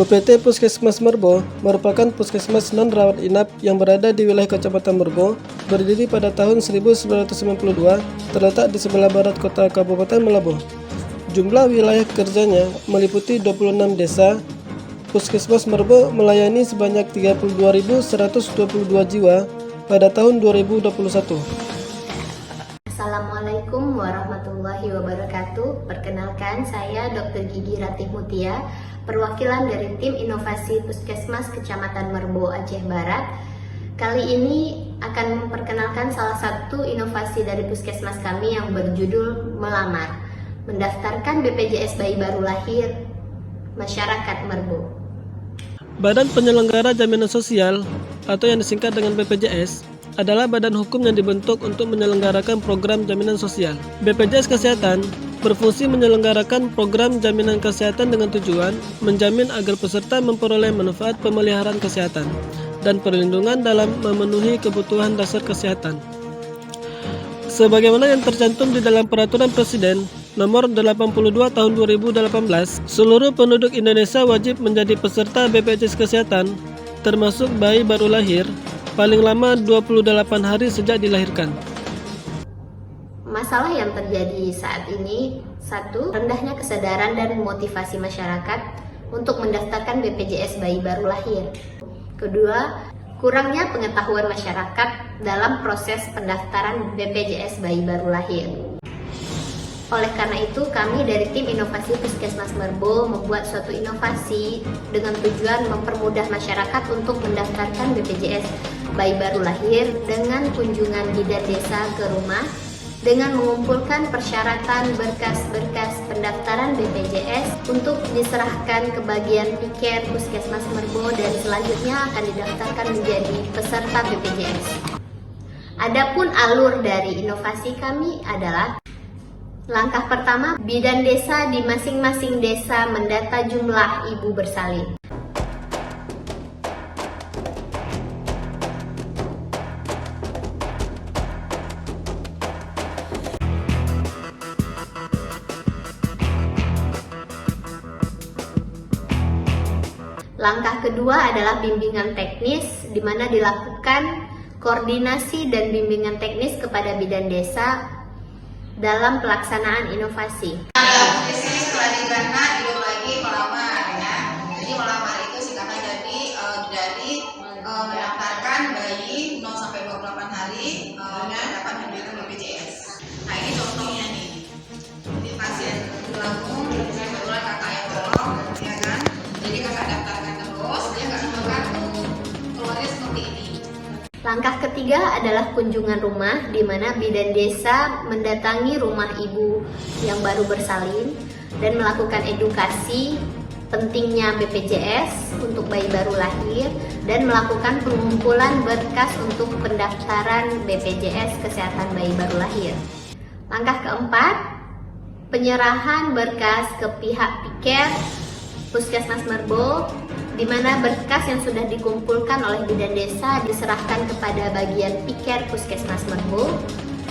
UPT Puskesmas Merbo merupakan puskesmas non-rawat inap yang berada di wilayah Kecamatan Merbo, berdiri pada tahun 1992, terletak di sebelah barat kota Kabupaten Malabo. Jumlah wilayah kerjanya meliputi 26 desa. Puskesmas Merbo melayani sebanyak 32.122 jiwa pada tahun 2021. Assalamualaikum warahmatullahi wabarakatuh. Perkenalkan, saya Dr. Gigi Ratih Mutia, perwakilan dari tim inovasi Puskesmas Kecamatan Merbo, Aceh Barat. Kali ini akan memperkenalkan salah satu inovasi dari Puskesmas kami yang berjudul Melamar, mendaftarkan BPJS bayi baru lahir masyarakat Merbo. Badan Penyelenggara Jaminan Sosial atau yang disingkat dengan BPJS adalah badan hukum yang dibentuk untuk menyelenggarakan program jaminan sosial. BPJS Kesehatan berfungsi menyelenggarakan program jaminan kesehatan dengan tujuan menjamin agar peserta memperoleh manfaat pemeliharaan kesehatan dan perlindungan dalam memenuhi kebutuhan dasar kesehatan. Sebagaimana yang tercantum di dalam Peraturan Presiden Nomor 82 Tahun 2018, seluruh penduduk Indonesia wajib menjadi peserta BPJS Kesehatan, termasuk bayi baru lahir, paling lama 28 hari sejak dilahirkan. Masalah yang terjadi saat ini, satu, rendahnya kesadaran dan motivasi masyarakat untuk mendaftarkan BPJS bayi baru lahir. Kedua, kurangnya pengetahuan masyarakat dalam proses pendaftaran BPJS bayi baru lahir. Oleh karena itu, kami dari tim inovasi Puskesmas Merbo membuat suatu inovasi dengan tujuan mempermudah masyarakat untuk mendaftarkan BPJS bayi baru lahir dengan kunjungan bidan desa ke rumah, dengan mengumpulkan persyaratan berkas-berkas pendaftaran BPJS untuk diserahkan ke bagian piker Puskesmas Merbo dan selanjutnya akan didaftarkan menjadi peserta BPJS. Adapun alur dari inovasi kami adalah: langkah pertama, bidan desa di masing-masing desa mendata jumlah ibu bersalin. Langkah kedua adalah bimbingan teknis, di mana dilakukan koordinasi dan bimbingan teknis kepada bidan desa dalam pelaksanaan inovasi. Di sini setelah didana hidup lagi melamar ya. Jadi melamar itu singkatan dari mendaftarkan bayi 0 sampai 28 hari dan dapat memberikan BPJS. Nah, ini contohnya nih. Ini pasien berlangsung, kebetulan kakak yang tolong, ya kan. Jadi kakak daftarkan terus, dia nggak nambah kartu, keluarnya seperti ini. Langkah ketiga adalah kunjungan rumah, di mana bidan desa mendatangi rumah ibu yang baru bersalin dan melakukan edukasi pentingnya BPJS untuk bayi baru lahir dan melakukan pengumpulan berkas untuk pendaftaran BPJS Kesehatan bayi baru lahir. Langkah keempat, penyerahan berkas ke pihak piker Puskesmas Merbo, di mana berkas yang sudah dikumpulkan oleh bidan desa diserahkan kepada bagian piker Puskesmas Merbo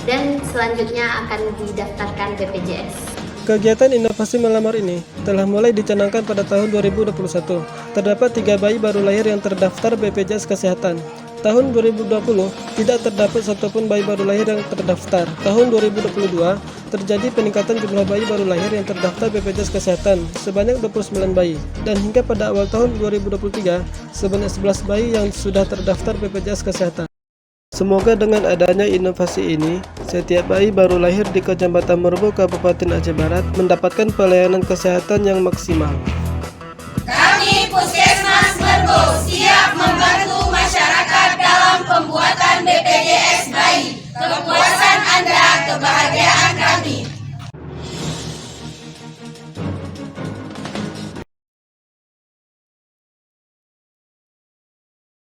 dan selanjutnya akan didaftarkan BPJS. Kegiatan inovasi melamar ini telah mulai dicanangkan pada tahun 2021. Terdapat 3 bayi baru lahir yang terdaftar BPJS Kesehatan. Tahun 2020 tidak terdapat satupun bayi baru lahir yang terdaftar. Tahun 2022 terjadi peningkatan jumlah bayi baru lahir yang terdaftar BPJS Kesehatan sebanyak 29 bayi, dan hingga pada awal tahun 2023 sebanyak 11 bayi yang sudah terdaftar BPJS Kesehatan. Semoga dengan adanya inovasi ini, setiap bayi baru lahir di Kecamatan Merbo, Kabupaten Aceh Barat mendapatkan pelayanan kesehatan yang maksimal. Kami Puskesmas Merbo siap membantu masyarakat dalam pembuatan BPJS bayi. Kepuasan Anda, kebahagiaan kami.